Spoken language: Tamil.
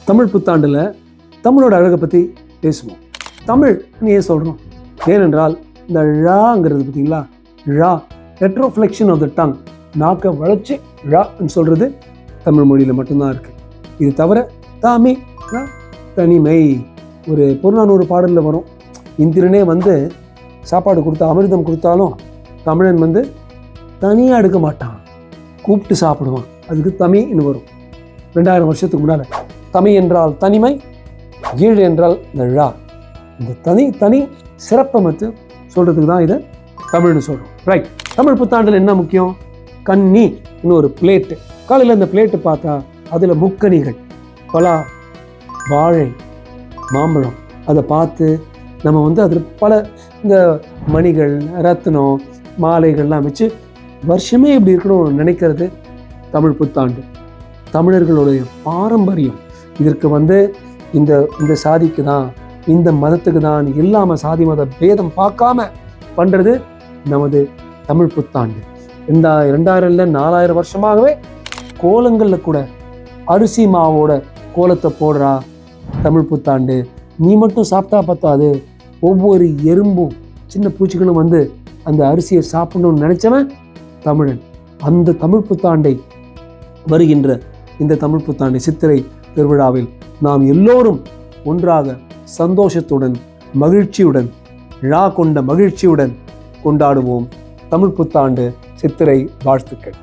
தமிழ் புத்தாண்டில் தமிழோட அழகை பற்றி பேசுவோம். தமிழ்னு ஏன் சொல்கிறோம்? ஏனென்றால் இந்த ழாங்கிறது பார்த்தீங்களா, ழா ரெட்ரோஃப்ளெக்ஷன் ஆஃப் த டங், நாக்கை வளைச்சி ழான்னு சொல்கிறது தமிழ் மொழியில் மட்டும்தான் இருக்குது. இது தவிர தாமி தனிமை ஒரு புறநானூறு பாடலில் வரும். இந்திரனே வந்து சாப்பாடு கொடுத்தா அமிர்தம் கொடுத்தாலும் தமிழன் வந்து தனியாக எடுக்க மாட்டான், கூப்பிட்டு சாப்பிடுவான். அதுக்கு தமிழ்னு வரும். 2000 வருஷத்துக்கு முன்னால் தமிழ் என்றால் தனிமை, ஈழ் என்றால் இந்த ழா. இந்த தனி சிறப்பை மட்டும் சொல்கிறதுக்கு தான் இதை தமிழ்னு சொல்கிறோம். ரைட். தமிழ் புத்தாண்டில் என்ன முக்கியம்? கன்னி இன்னொரு பிளேட்டு. காலையில் இந்த பிளேட்டு பார்த்தா அதில் முக்கனிகள், பலா, வாழை, மாம்பழம், அதை பார்த்து நம்ம வந்து அதில் பல இந்த மணிகள், ரத்னம், மாலைகள்லாம் வச்சு வருஷமே இப்படி இருக்கணும்னு நினைக்கிறது தமிழ் புத்தாண்டு. தமிழர்களுடைய பாரம்பரியம். இதற்கு வந்து இந்த சாதிக்கு தான், இந்த மதத்துக்கு தான் இல்லாமல் சாதி மத பேதம் பார்க்காம பண்ணுறது நமது தமிழ் புத்தாண்டு. 2000 4000 வருஷமாகவே கோலங்களில் கூட அரிசி மாவோட கோலத்தை போடுறா தமிழ் புத்தாண்டு. நீ மட்டும் சாப்பிட்டா பத்தாது, ஒவ்வொரு எறும்பும் சின்ன பூச்சிகளும் வந்து அந்த அரிசியை சாப்பிடணும்னு நினைச்சவன் தமிழன். அந்த தமிழ் புத்தாண்டை வருகின்ற இந்த தமிழ் புத்தாண்டு சித்திரை திருவிழாவில் நாம் எல்லோரும் ஒன்றாக சந்தோஷத்துடன் மகிழ்ச்சியுடன் ழா கொண்ட மகிழ்ச்சியுடன் கொண்டாடுவோம். தமிழ் புத்தாண்டு சித்திரை வாழ்த்துக்கள்.